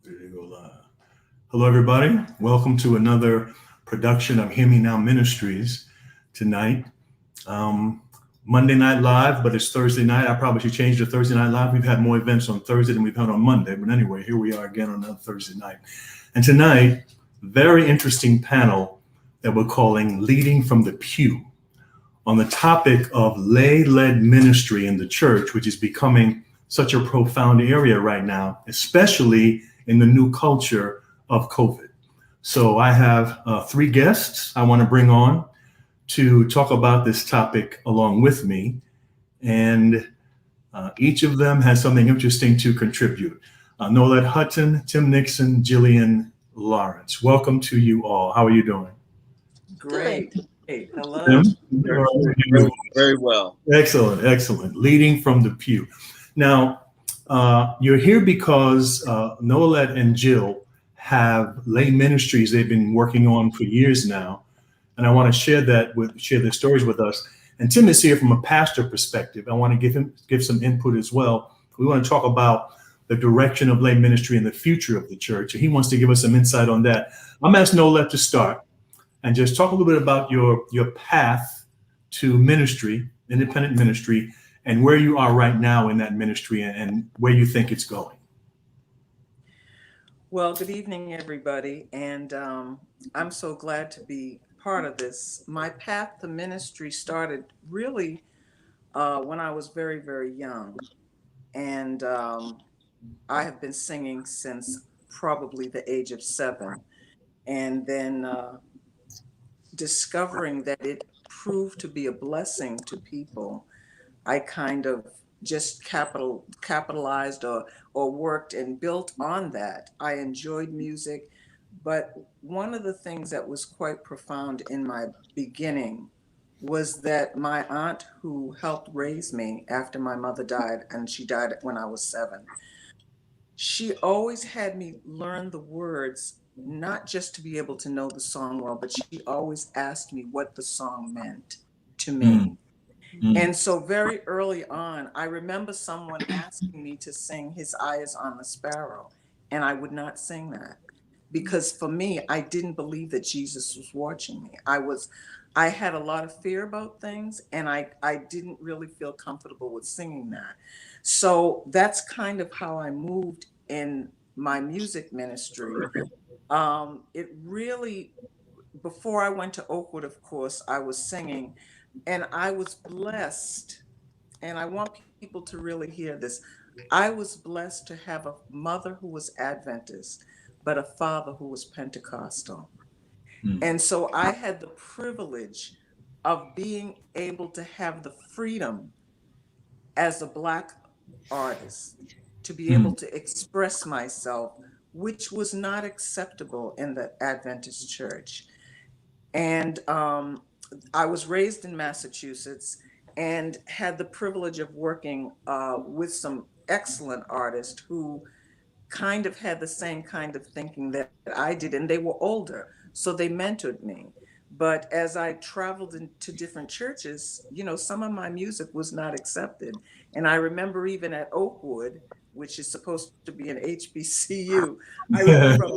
Ready to go live. Hello, everybody. Welcome to another production of Hear Me Now Ministries tonight. Um, Monday Night Live, but it's Thursday night. I probably should change to Thursday Night Live. We've had more events on Thursday than we've had on Monday. But anyway, here we are again on another Thursday night. And tonight, very interesting panel that we're calling Leading from the Pew on the topic of lay-led ministry in the church, which is becoming such a profound area right now, especially in the new culture of COVID. So I have three guests I want to bring on to talk about this topic along with me. And each of them has something interesting to contribute. Nolette Hutton, Tim Nixon, Jillian Lawrence. Welcome to you all. How are you doing? Great. Hey, hello. Tim? Very well. Excellent, excellent. Leading from the pew. Now, you're here because Nolette and Jill have lay ministries they've been working on for years now, and I want to share their stories with us. And Tim is here from a pastor perspective. I want to give some input as well. We want to talk about the direction of lay ministry and the future of the church, and he wants to give us some insight on that. I'm asking Nolette to start and just talk a little bit about your path to ministry, independent ministry, and where you are right now in that ministry and where you think it's going. Well, good evening, everybody. And I'm so glad to be part of this. My path to ministry started really when I was very, very young. And I have been singing since probably the age of 7. And then discovering that it proved to be a blessing to people, I kind of just capitalized or worked and built on that. I enjoyed music, but one of the things that was quite profound in my beginning was that my aunt, who helped raise me after my mother died, and she died when I was 7, she always had me learn the words, not just to be able to know the song well, but she always asked me what the song meant to me. And so very early on, I remember someone asking me to sing His Eye is on the Sparrow, and I would not sing that because for me, I didn't believe that Jesus was watching me. I had a lot of fear about things, and I didn't really feel comfortable with singing that. So that's kind of how I moved in my music ministry. It really, before I went to Oakwood, of course, I was singing. And I was blessed, and I want people to really hear this. I was blessed to have a mother who was Adventist, but a father who was Pentecostal. And so I had the privilege of being able to have the freedom as a Black artist to be able to express myself, which was not acceptable in the Adventist church. And I was raised in Massachusetts and had the privilege of working with some excellent artists who kind of had the same kind of thinking that I did, and they were older, so they mentored me. But as I traveled into different churches, some of my music was not accepted. And I remember even at Oakwood, which is supposed to be an HBCU, I remember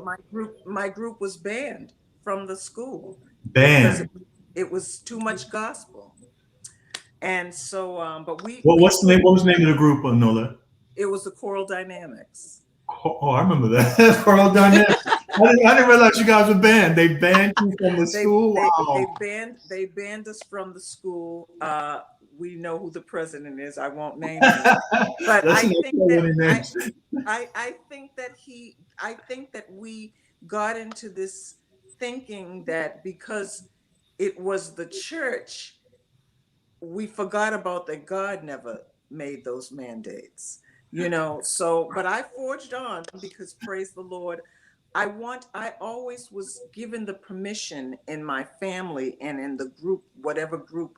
my group was banned from the school because Banned. it was too much gospel. And so, but What, we what's the name? What was the name of the group, Nolette? it was the choral dynamics. Oh, I remember that. Carl Dynamic. I didn't realize you guys were banned. They banned you from the They school. they Wow. they banned us from the school. We know who the president is. I won't name him, but That's I not think so that many names. I think that we got into this thinking that because it was the church, we forgot about that God never made those mandates. So, but I forged on because praise the Lord, I always was given the permission in my family and in the group, whatever group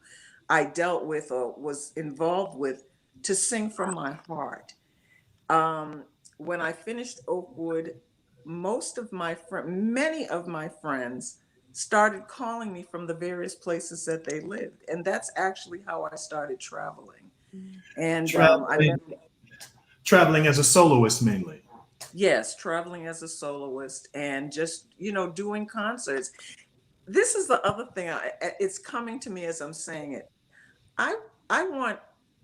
I dealt with or was involved with, to sing from my heart. um, when I finished Oakwood, many of my friends started calling me from the various places that they lived. And that's actually how I started traveling. And I Traveling, met, traveling as a soloist mainly. Yes, traveling as a soloist and just, doing concerts. This is the other thing. It's coming to me as I'm saying it. I I want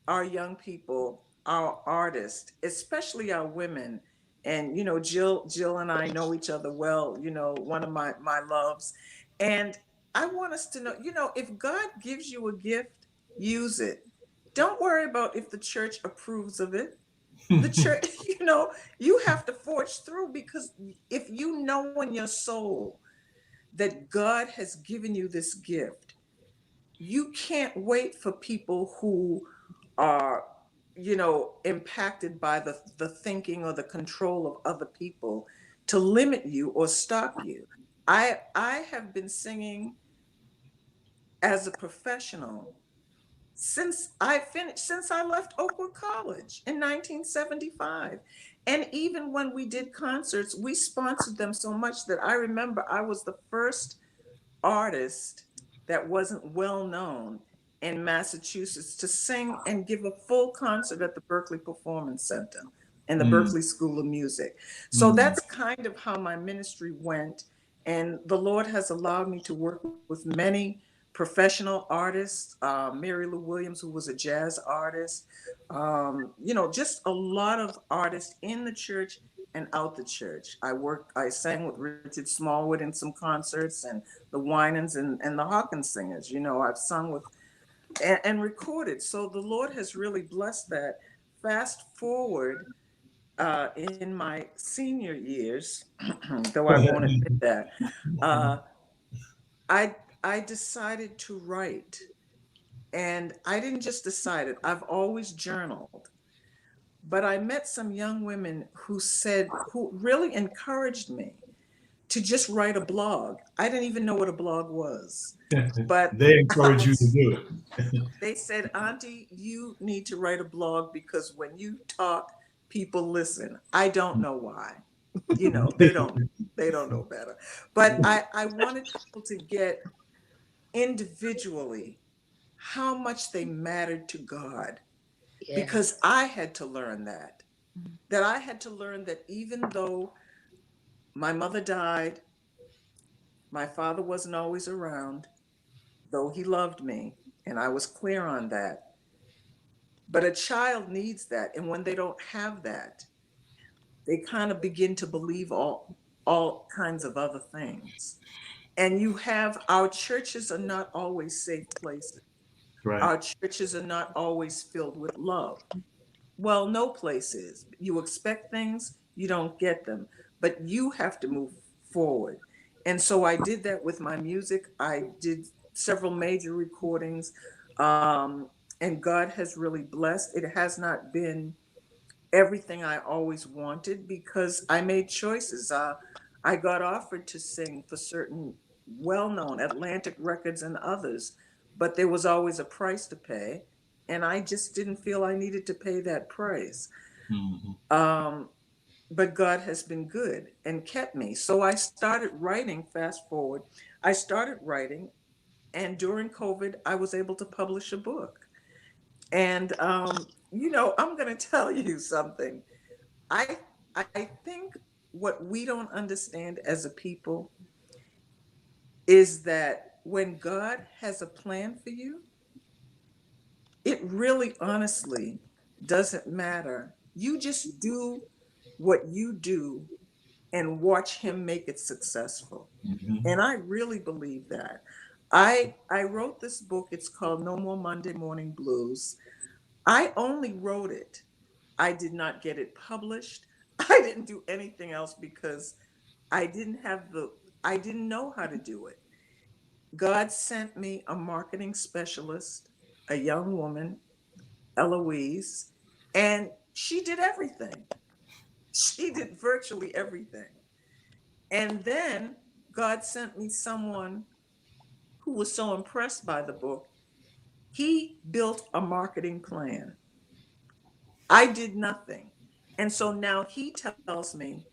our young people, our artists, especially our women, and Jill and I know each other well. One of my loves, and I want us to know. If God gives you a gift, use it. Don't worry about if the church approves of it. The church, you have to forge through, because if you know in your soul that God has given you this gift, you can't wait for people who are, impacted by the thinking or the control of other people to limit you or stop you. I have been singing as a professional since I left Oakwood College in 1975. And even when we did concerts, we sponsored them so much that I remember I was the first artist that wasn't well known in Massachusetts to sing and give a full concert at the Berkeley Performance Center and the Mm, Berkeley School of Music. So mm, that's kind of how my ministry went. And the Lord has allowed me to work with many professional artists, Mary Lou Williams, who was a jazz artist, just a lot of artists in the church and out the church. I sang with Richard Smallwood in some concerts, and the Winans and the Hawkins singers. I've sung with and recorded. So the Lord has really blessed that. Fast forward in my senior years, though I won't admit that, uh, I I decided to write, and I didn't just decide it. I've always journaled, but I met some young women who really encouraged me to just write a blog. I didn't even know what a blog was, but they encourage you to do it. they said, Auntie, you need to write a blog because when you talk, people listen. I don't know why. They don't know better. But I wanted people to get individually how much they mattered to God, Yeah. because I had to learn that I had to learn that even though my mother died, my father wasn't always around, though he loved me, and I was clear on that. But a child needs that. And when they don't have that, they kind of begin to believe all kinds of other things. And our churches are not always safe places. Right. Our churches are not always filled with love. Well, no place is. You expect things, you don't get them, but you have to move forward. And so I did that with my music. I did several major recordings, and God has really blessed. It has not been everything I always wanted because I made choices. I got offered to sing for certain well known Atlantic Records and others, but there was always a price to pay. And I just didn't feel I needed to pay that price. Mhm. Um, but God has been good and kept me. So I started writing, fast forward. I started writing, and during COVID, I was able to publish a book. And, I'm going to tell you something. I I think what we don't understand as a people is that when God has a plan for you, it really honestly doesn't matter. You just do what you do and watch him make it successful. Mhm. And I really believe that. I wrote this book. It's called No More Monday Morning Blues. I only wrote it. I did not get it published. I didn't do anything else because I didn't have I didn't know how to do it. God sent me a marketing specialist, a young woman, Eloise, and she did everything. She did virtually everything. And then God sent me someone who was so impressed by the book. He built a marketing plan. I did nothing. And so now he tells me,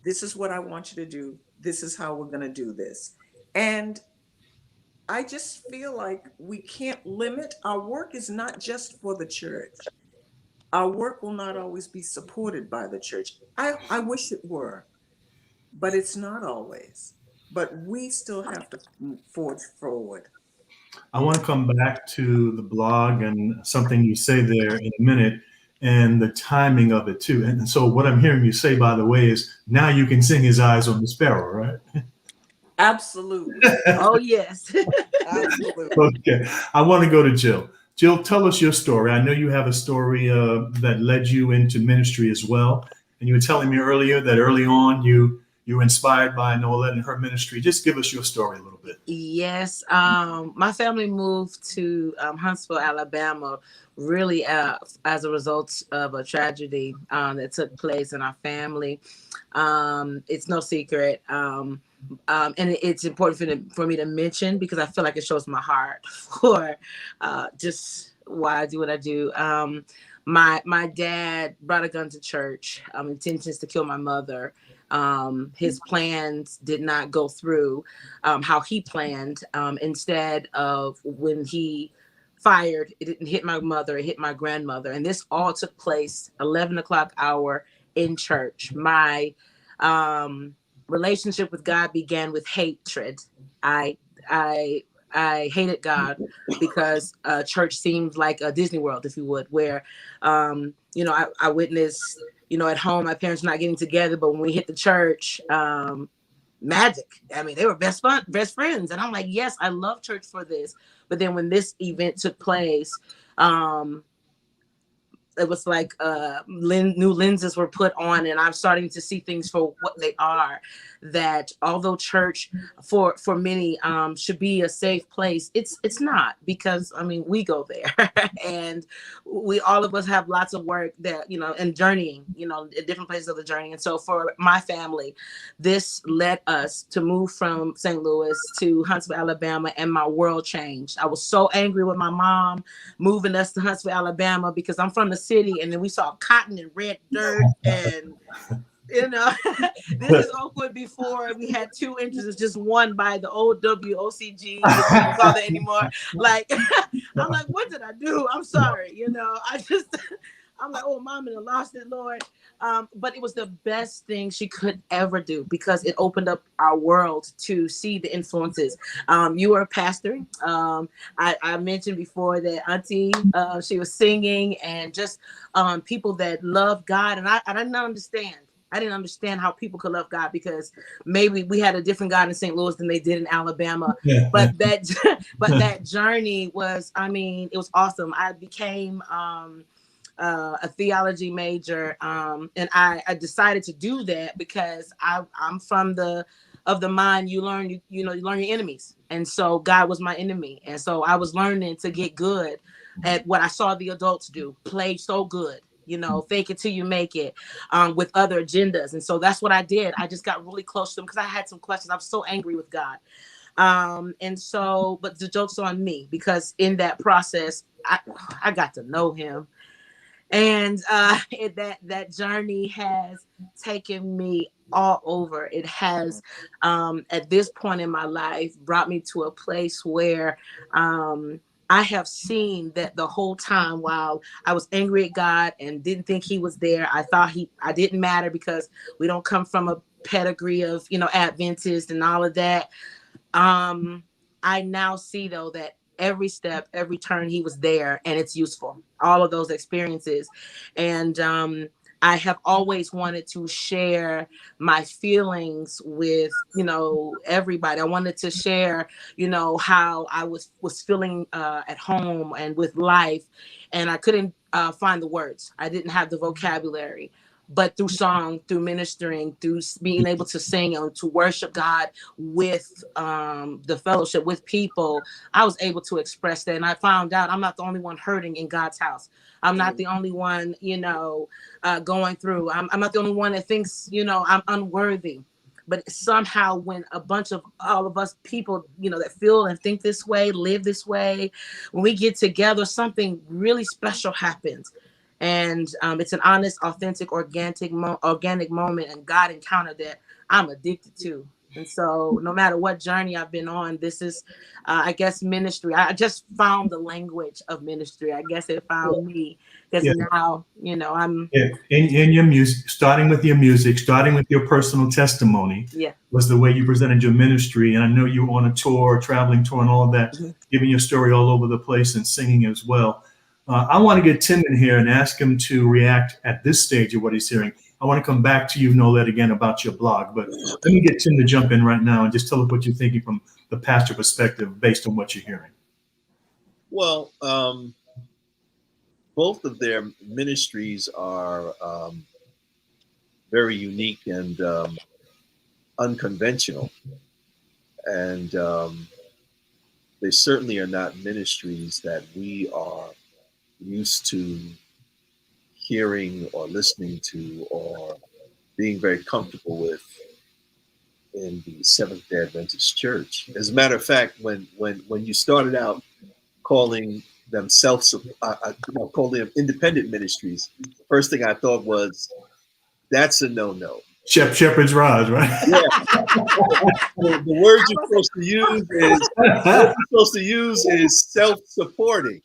this is what I want you to do. This is how we're going to do this. And I just feel like we can't limit our work is not just for the church. Our work will not always be supported by the church. I wish it were, but it's not always. But we still have to forge forward. I want to come back to the blog and something you say there in a minute and the timing of it too. And so what I'm hearing you say, by the way, is now you can sing his eyes on the sparrow, right? Absolutely. Oh, yes. Absolutely. Okay. I want to go to Jill. Jill, tell us your story. I know you have a story that led you into ministry as well. And you were telling me earlier that early on you were inspired by Nola and her ministry. Just give us your story a little bit. Yes. My family moved to Huntsville, Alabama, really as a result of a tragedy that took place in our family. It's no secret. And it's important for me to mention because I feel like it shows my heart for just why I do what I do. My dad brought a gun to church, intentions to kill my mother. His plans did not go through how he planned. Instead of when he fired, it didn't hit my mother, it hit my grandmother. And this all took place 11 o'clock hour in church. My relationship with God began with hatred. I I I hated God because church seemed like a Disney World, if you would, where I witnessed, at home my parents not getting together, but when we hit the church, magic. I mean, they were best friends, and I'm like, yes, I love church for this. But then when this event took place, um, it was like new lenses were put on, and I'm starting to see things for what they are. That although church for many should be a safe place, it's not, because I mean we go there and we all of us have lots of work that and journeying in different places of the journey. And so for my family, this led us to move from St. Louis to Huntsville, Alabama, and my world changed. I was so angry with my mom moving us to Huntsville, Alabama, because I'm from the city, and then we saw cotton and red dirt, and this is Oakwood before we had two entrances, just one by the old WOCG, which we don't call that anymore. Like, I'm like, what did I do? I'm sorry. I'm like, oh, mom, and I lost it, Lord. But it was the best thing she could ever do, because it opened up our world to see the influences. You were a pastor. I mentioned before that Auntie, she was singing, and just people that love God. And I didn't understand. I didn't understand how people could love God, because maybe we had a different God in St. Louis than they did in Alabama. Yeah. But that journey was, it was awesome. I became a theology major, and I decided to do that because I'm from of the mind you learn you learn your enemies, and so God was my enemy, and so I was learning to get good at what I saw the adults do, play so good, fake it till you make it, with other agendas. And so that's what I did. I just got really close to him because I had some questions. I was so angry with God. And so, but the joke's on me, because in that process, I got to know him. And that journey has taken me all over. It has, at this point in my life, brought me to a place where I have seen that the whole time, while I was angry at God and didn't think he was there, I thought I didn't matter, because we don't come from a pedigree of Adventist and all of that. I now see, though, that every step, every turn, he was there, and it's useful. All of those experiences. And I have always wanted to share my feelings with, everybody. I wanted to share, how I was feeling at home and with life. And I couldn't find the words. I didn't have the vocabulary. But through song, through ministering, through being able to sing and to worship God with the fellowship with people, I was able to express that. And I found out I'm not the only one hurting in God's house. I'm not the only one, going through. I'm not the only one that thinks, I'm unworthy. But somehow, when a bunch of all of us people, that feel and think this way, live this way, when we get together, something really special happens. And it's an honest, authentic, organic moment, and God encounter that I'm addicted to. And so no matter what journey I've been on, this is, I guess, ministry. I just found the language of ministry. I guess it found me, because Yeah. now, I'm. Yeah. In your music, starting with your music, starting with your personal testimony, Yeah. was the way you presented your ministry. And I know you were on a tour, traveling tour and all of that, giving your story all over the place and singing as well. I want to get Tim in here and ask him to react at this stage of what he's hearing. I want to come back to you, Nolette, again about your blog, but let me get Tim to jump in right now and just tell us what you're thinking from the pastor perspective based on what you're hearing. Well, both of their ministries are very unique and unconventional. And they certainly are not ministries that we are used to hearing or listening to or being very comfortable with in the Seventh-day Adventist Church. As a matter of fact, when you started out calling them calling them independent ministries, the first thing I thought was, that's a no-no. Shepherd's Rod, right? Yeah. The word you're supposed to use is self-supporting.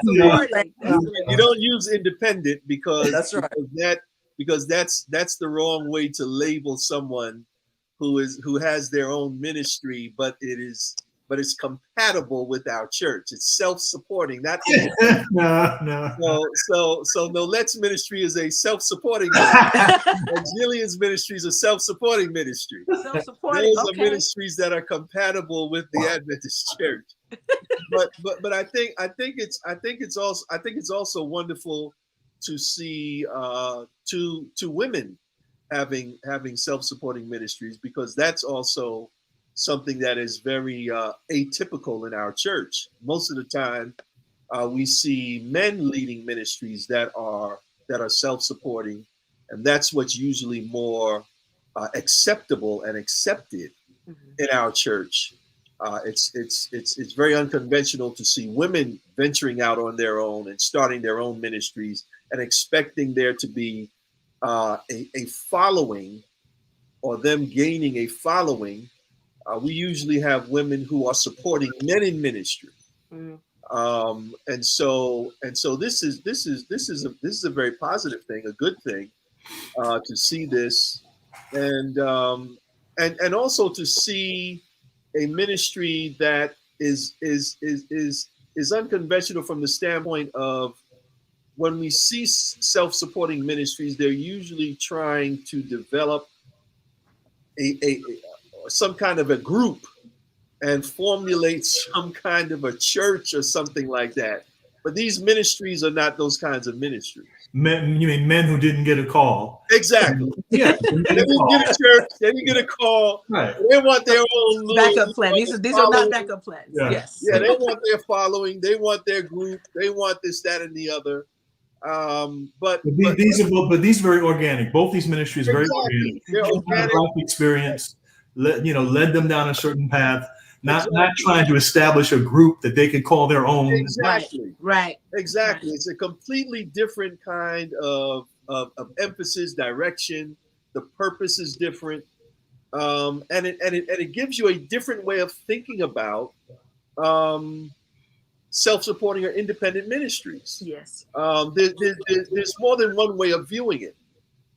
You don't use independent because That's right. because that's the wrong way to label someone who has their own ministry, but it's compatible with our church. It's self-supporting, not independent. No. So Nolette's ministry is a self-supporting ministry. And Jillian's ministry is a self-supporting ministry. Self-supporting. Those are ministries that are compatible with the Adventist Church. But I think it's also wonderful to see two women having self-supporting ministries, because that's also something that is very atypical in our church. Most of the time, we see men leading ministries that are self-supporting, and that's what's usually more acceptable and accepted in our church. It's very unconventional to see women venturing out on their own and starting their own ministries and expecting there to be a following, or them gaining a following. We usually have women who are supporting men in ministry. And so this is a very positive thing, a good thing, to see this, and also to see a ministry that is unconventional from the standpoint of, when we see self-supporting ministries, they're usually trying to develop some kind of a group and formulate some kind of a church or something like that. But these ministries are not those kinds of ministries. Men, you mean men who didn't get a call? Exactly. Yeah. They didn't get a church. They didn't get a call. Right. They want their own backup plan. These are not backup plans. Yeah. Yes. Yeah, they want their following. They want their group. They want this, that, and the other. But these are very organic. Both these ministries are very organic. They're organic. Life experience led them down a certain path. Not trying to establish a group that they could call their own. Exactly. Right. Exactly. It's a completely different kind of emphasis, direction. The purpose is different, and it gives you a different way of thinking about self-supporting or independent ministries. Yes. There's more than one way of viewing it.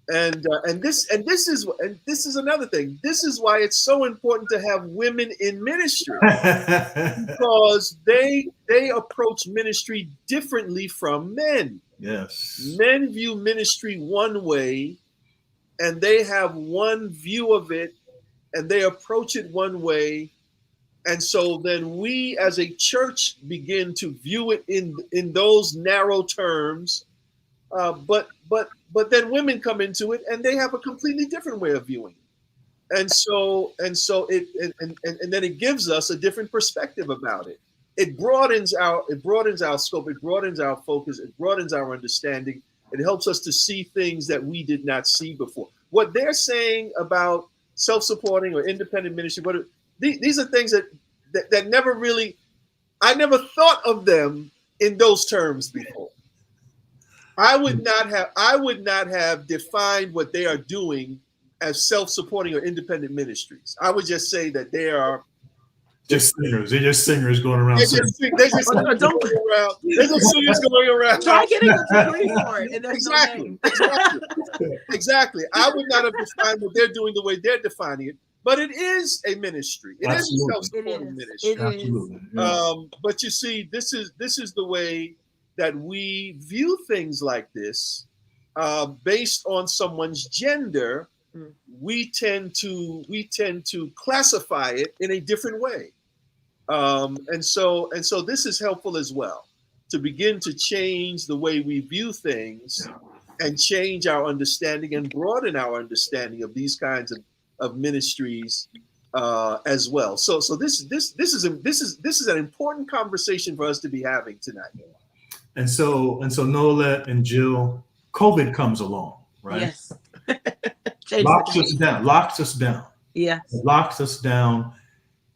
And this is another thing. This is why it's so important to have women in ministry, because they approach ministry differently from men. Yes. Men view ministry one way, and they have one view of it, and they approach it one way. And so then we as a church begin to view it in those narrow terms. But then women come into it, and they have a completely different way of viewing it, and then it gives us a different perspective about it. It broadens our scope, it broadens our focus, it broadens our understanding. It helps us to see things that we did not see before. What they're saying about self-supporting or independent ministry, these are things that never really, I never thought of them in those terms before. I would not have defined what they are doing as self-supporting or independent ministries. I would just say that they are Just singers. They're just singers going around they're singing. just they're just Or singers don't going around. They're just singers going around. try getting a degree for it, and there's no Exactly, name. exactly. I would not have defined what they're doing the way they're defining it, but it is a ministry. It is a Absolutely. It self-supporting is. ministry. It is. Absolutely. Yeah. But you see, this is the way that we view things like this, based on someone's gender. Mm. We tend to classify it in a different way, and so this is helpful as well, to begin to change the way we view things and change our understanding and broaden our understanding of these kinds of ministries as well. So this is an important conversation for us to be having tonight. And so Nola and Jill, COVID comes along, right? Yes. Change Locks the us down. Locks us down. Yes. Locks us down,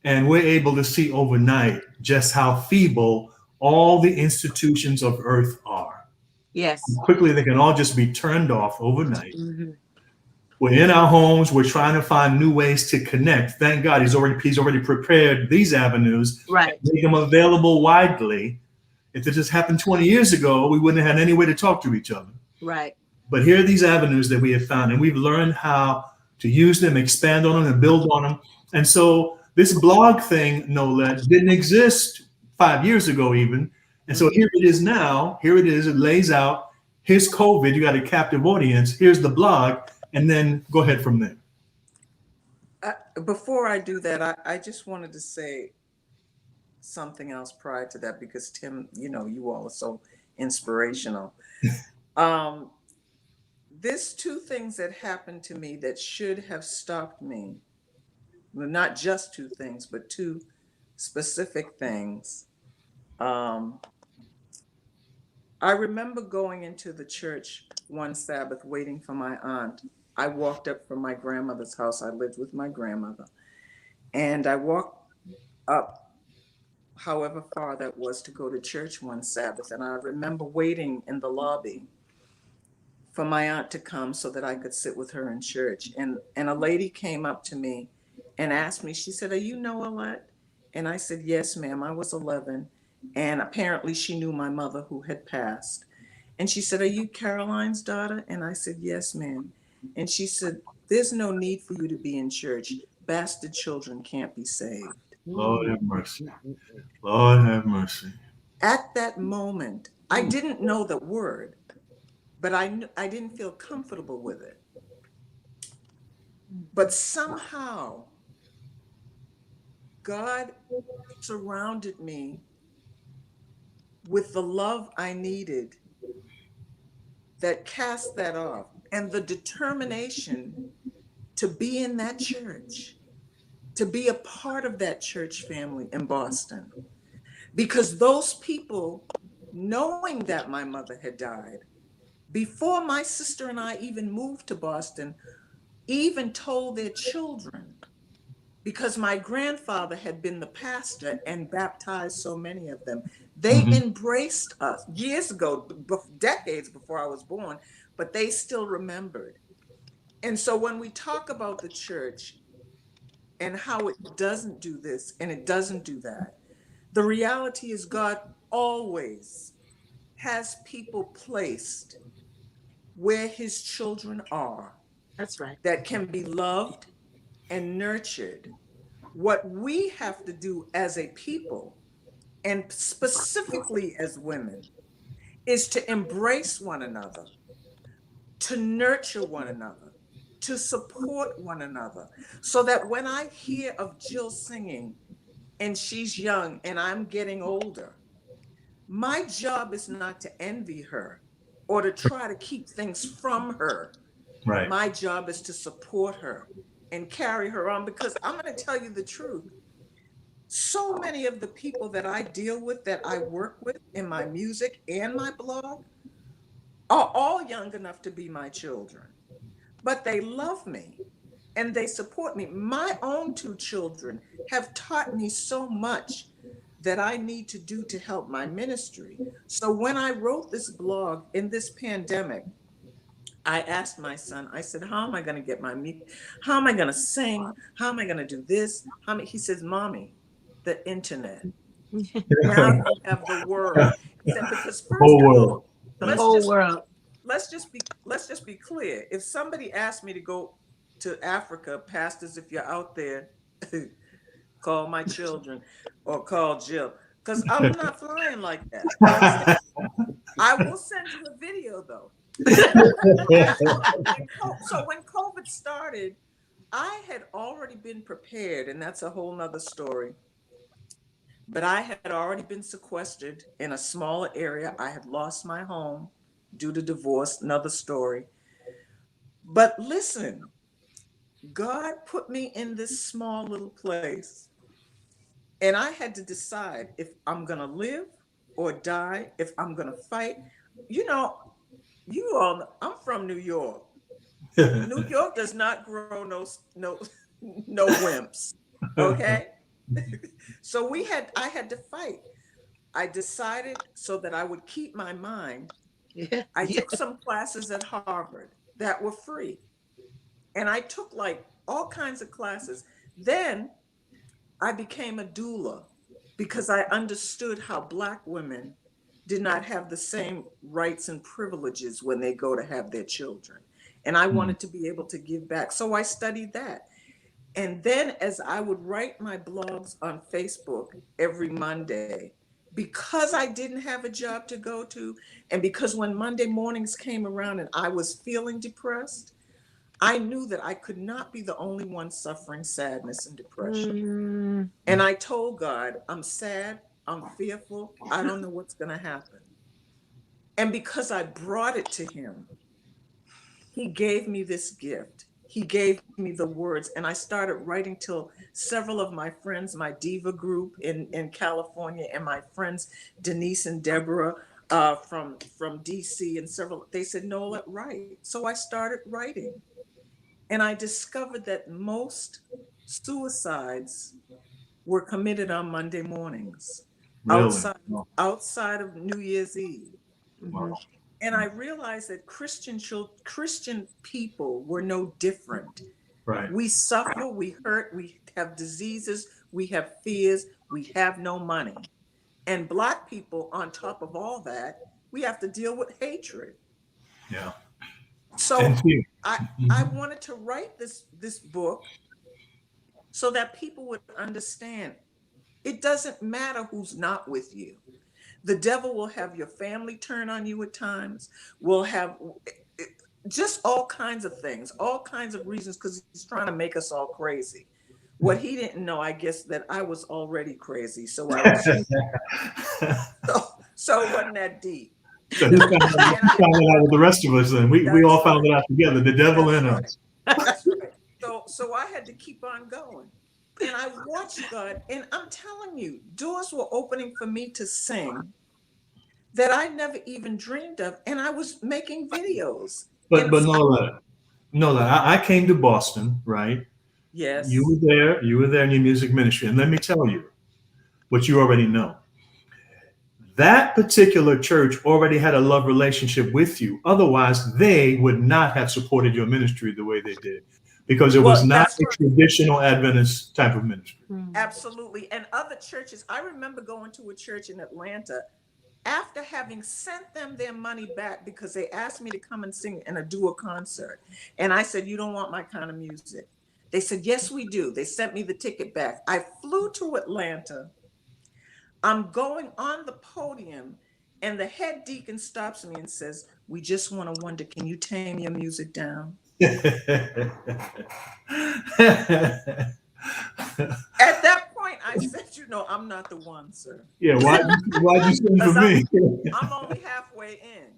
and we're able to see overnight just how feeble all the institutions of earth are. Yes. Quickly, they can all just be turned off overnight. Mhm. We're in our homes. We're trying to find new ways to connect. Thank God he's already prepared these avenues, Right. make them available widely. If it just happened 20 years ago, we wouldn't have had any way to talk to each other. Right. But here are these avenues that we have found, and we've learned how to use them, expand on them, and build on them. And so this blog thing, Nola, didn't exist 5 years ago even. And so here it is now. Here it is. It lays out, here's COVID. You got a captive audience. Here's the blog. And then go ahead from there. Before I do that, I just wanted to say something else prior to that, because Tim, you all are so inspirational. There's two things that happened to me that should have stopped me. Well, not just two things, but two specific things. I remember going into the church one Sabbath waiting for my aunt. I walked up from my grandmother's house. I lived with my grandmother. And I walked up however far that was to go to church one Sabbath. And I remember waiting in the lobby for my aunt to come so that I could sit with her in church. And a lady came up to me and asked me, she said, "Are you Noelette?" And I said, "Yes, ma'am." I was 11. And apparently she knew my mother, who had passed. And she said, "Are you Caroline's daughter?" And I said, "Yes, ma'am." And she said, "There's no need for you to be in church. Bastard children can't be saved." Lord have mercy. Lord have mercy. At that moment, I didn't know the word, but I didn't feel comfortable with it. But somehow, God surrounded me with the love I needed that cast that off, and the determination to be in that church, to be a part of that church family in Boston. Because those people, knowing that my mother had died, before my sister and I even moved to Boston, even told their children, because my grandfather had been the pastor and baptized so many of them. They embraced us years ago, decades before I was born, but they still remembered. And so when we talk about the church and how it doesn't do this and it doesn't do that, the reality is God always has people placed where his children are. That's right. That can be loved and nurtured. What we have to do as a people, and specifically as women, is to embrace one another, to nurture one another, to support one another, so that when I hear of Jill singing and she's young and I'm getting older, my job is not to envy her or to try to keep things from her. Right. My job is to support her and carry her on, because I'm going to tell you the truth. So many of the people that I deal with, that I work with in my music and my blog, are all young enough to be my children, but they love me and they support me. My own two children have taught me so much that I need to do to help my ministry. So when I wrote this blog in this pandemic, I asked my son, I said, how am I going to get how am I going to sing? How am I going to do this? He says, Mommy, the internet. Now you have the world. He said, because The first whole of world. all, The let's whole just world. let's just be clear. If somebody asked me to go to Africa, pastors, if you're out there, call my children or call Jill, because I'm not flying like that. You understand? I will send you a video though. So when COVID started, I had already been prepared, and that's a whole nother story. But I had already been sequestered in a smaller area. I had lost my home due to divorce, another story. But listen, God put me in this small little place, and I had to decide if I'm going to live or die, if I'm going to fight. You know, you all know, I'm from New York. New York does not grow no wimps. Okay? So I had to fight. I decided so that I would keep my mind. Yeah. I Yeah. took some classes at Harvard that were free. And I took like all kinds of classes. Then I became a doula because I understood how Black women did not have the same rights and privileges when they go to have their children. And I wanted to be able to give back. So I studied that. And then as I would write my blogs on Facebook every Monday, because I didn't have a job to go to, and because when Monday mornings came around and I was feeling depressed, I knew that I could not be the only one suffering sadness and depression. Mm. And I told God, I'm sad, I'm fearful, I don't know what's going to happen. And because I brought it to Him, He gave me this gift. He gave me the words, and I started writing till several of my friends, my diva group in California, and my friends Denise and Deborah from DC, and several, they said, Nola, write. So I started writing, and I discovered that most suicides were committed on Monday mornings, Really? outside Oh, outside of New Year's Eve. Mhm. wow. And I realized that Christian people were no different. Right. We suffer, we hurt, we have diseases, we have fears, we have no money. And Black people, on top of all that, we have to deal with hatred. Yeah. And So fear. I I Mhm. wanted to write this book so that people would understand it doesn't matter who's not with you. The devil will have your family turn on you at times, will have just all kinds of things, all kinds of reasons, because he's trying to make us all crazy. What he didn't know, I guess, that I was already crazy. So I was used, so it wasn't that deep. So he And I, found it out with the rest of us, and we that's all found right. it out together. The devil That's in right. us. That's right. So I had to keep on going. And I watched God, and I'm telling you, doors were opening for me to sing that I never even dreamed of. And I was making videos. But And Nola, I came to Boston, right? You yes, were there. You were there in your music ministry, and let me tell you what you already know. That particular church already had a love relationship with you. Otherwise, they would not have supported your ministry the way they did, because it was well, not that's a right. traditional Adventist type of ministry. Mm. Absolutely. And other churches, I remember going to a church in Atlanta after having sent them their money back because they asked me to come and sing and do a concert. And I said, you don't want my kind of music. They said, yes, we do. They sent me the ticket back. I flew to Atlanta. I'm going on the podium, and the head deacon stops me and says, we just want to wonder, can you tame your music down? At that point, I said, I'm not the one, sir. Yeah, why'd you sing for Because me? I'm only halfway in.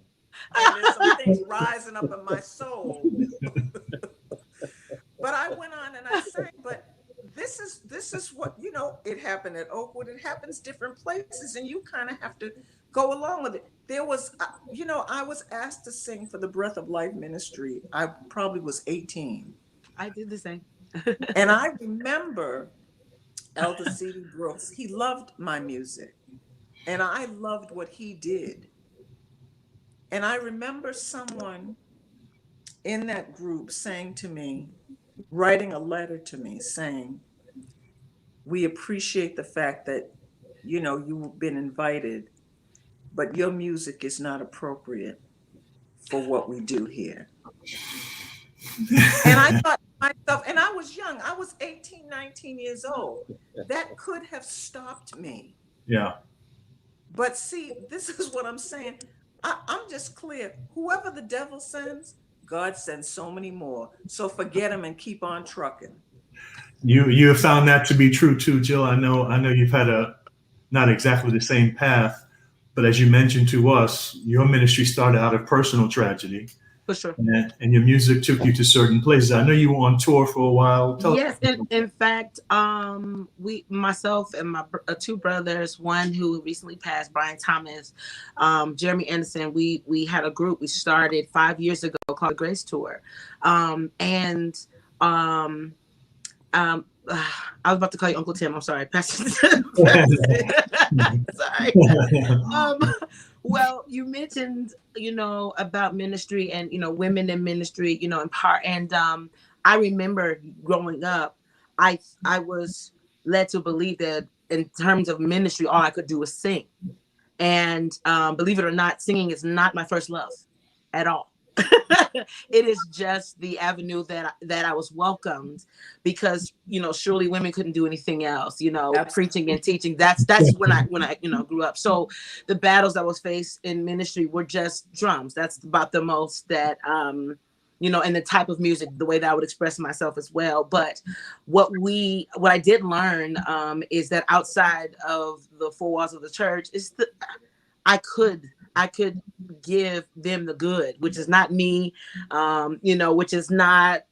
And there's some things rising up in my soul. But I went on and I sang, but this is what, it happened at Oakwood. It happens different places, and you kind of have to go along with it. There was, I was asked to sing for the Breath of Life ministry. I probably was 18. I did the same. And I remember Elder C.D. Brooks, he loved my music, and I loved what he did. And I remember someone in that group saying to me, writing a letter to me saying, we appreciate the fact that, you've been invited, but your music is not appropriate for what we do here. And I thought to myself, and I was young, I was 18, 19 years old. That could have stopped me. Yeah. But see, this is what I'm saying. I'm just clear. Whoever the devil sends, God sends so many more. So forget him and keep on trucking. You have found that to be true too, Jill. I know you've had a not exactly the same path, but as you mentioned to us, your ministry started out of personal tragedy, For sure. and your music took you to certain places. I know you were on tour for a while. Tell us. Yes, in fact, myself and my two brothers, one who recently passed, Brian Thomas, Jeremy Anderson, we had a group we started 5 years ago called the Grace Tour, and I was about to call you Uncle Tim. I'm sorry, Pastor. Sorry. Well, you mentioned, about ministry and, women in ministry, in part. And I remember growing up, I was led to believe that in terms of ministry, all I could do was sing. And believe it or not, singing is not my first love at all. It is just the avenue that I was welcomed, because surely women couldn't do anything else. Absolutely. Preaching and teaching. That's when I grew up. So the battles I was faced in ministry were just drums. That's about the most that and the type of music, the way that I would express myself as well. But what I did learn is that outside of the four walls of the church is I could give them the good, which is not me, which is not,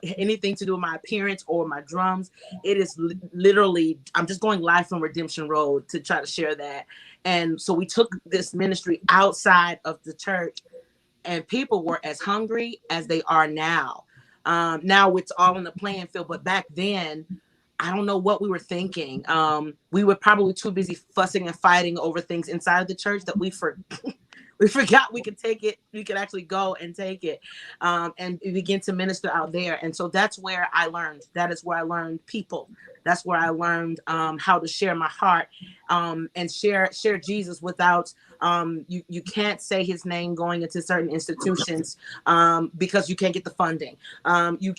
anything to do with my appearance or my drums. It is literally, I'm just going live from Redemption Road to try to share that. And so we took this ministry outside of the church, and people were as hungry as they are now. Now it's all in the playing field, but back then, I don't know what we were thinking. We were probably too busy fussing and fighting over things inside of the church that we forgot we could take it. We could actually go and take it and begin to minister out there. And so that's where I learned. That is where I learned people. That's where I learned how to share my heart and share Jesus without you can't say his name going into certain institutions because you can't get the funding. You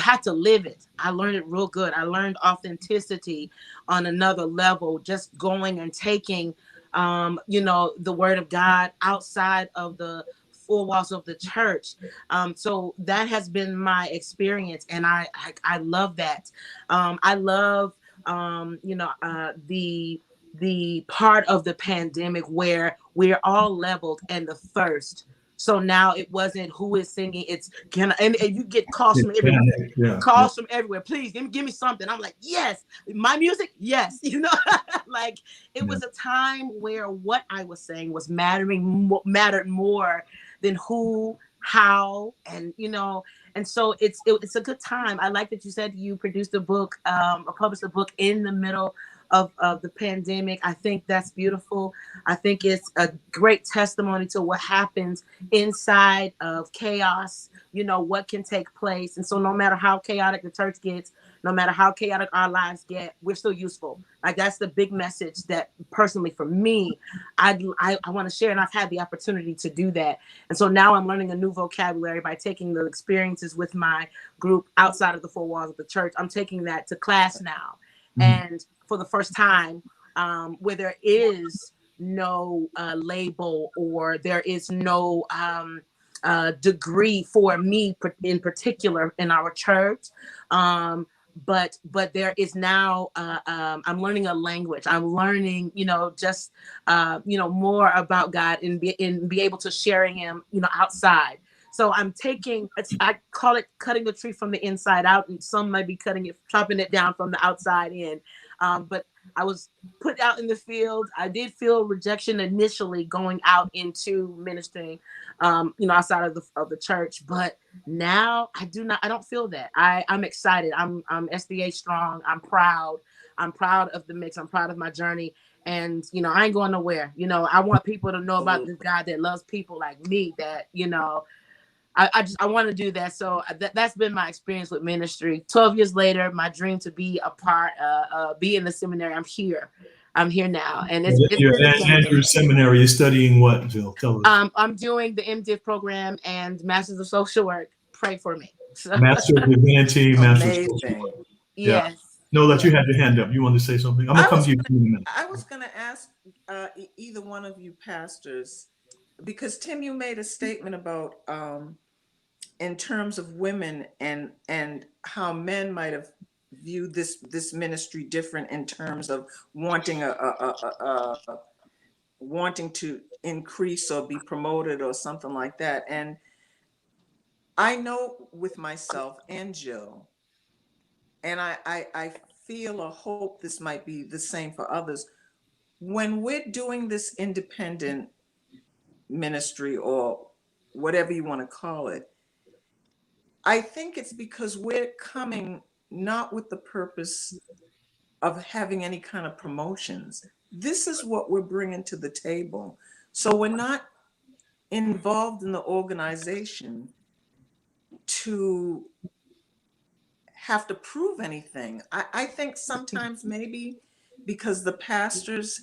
have to live it. I learned it real good. I learned authenticity on another level, just going and taking the word of God outside of the four walls of the church. So that has been my experience, and I love that. I love the part of the pandemic where we're all leveled and the thirst. So now it wasn't who is singing, it's and you get calls from everywhere. Yeah. Calls from everywhere. Please give me something. I'm like, yes, my music, yes. Like it was a time where what I was saying was mattered more than who, how, and and so it's a good time. I like that you said you produced a book, or published a book in the middle of the pandemic. I think that's beautiful. I think it's a great testimony to what happens inside of chaos, what can take place. And so no matter how chaotic the church gets, no matter how chaotic our lives get, we're still useful. Like that's the big message that personally for me, I want to share. And I've had the opportunity to do that. And so now I'm learning a new vocabulary by taking the experiences with my group outside of the four walls of the church. I'm taking that to class now. And for the first time, where there is no label or there is no degree for me in particular in our church. But there is now, I'm learning a language. I'm learning, just, more about God and be able to share him, outside. So I'm I call it cutting the tree from the inside out, and some might be chopping it down from the outside in. But I was put out in the field. I did feel rejection initially going out into ministering, outside of the church. But now I don't feel that. I'm excited. I'm SDA strong. I'm proud. I'm proud of the mix. I'm proud of my journey. And, I ain't going nowhere. I want people to know about this God that loves people like me, that, I want to do that. So that's been my experience with ministry. 12 years later, my dream to be a part, be in the seminary. I'm here now, and it's You're been at Andrews Seminary. You're studying what, Jill? Tell us. I'm doing the MDiv program and Masters of Social Work. Pray for me. So, Master of Divinity, Master of Social Amazing. Work. Yeah. yes. No, that you Yes. had your hand up. You wanted to say something? I'm gonna come to you in a minute. I was going to ask either one of you pastors, because Tim, you made a statement about in terms of women and how men might have viewed this ministry different in terms of wanting wanting to increase or be promoted or something like that. And I know with myself and Jill, and I feel or hope this might be the same for others. When we're doing this independent ministry or whatever you want to call it, I think it's because we're coming not with the purpose of having any kind of promotions. This is what we're bringing to the table. So we're not involved in the organization to have to prove anything. I think sometimes maybe because the pastors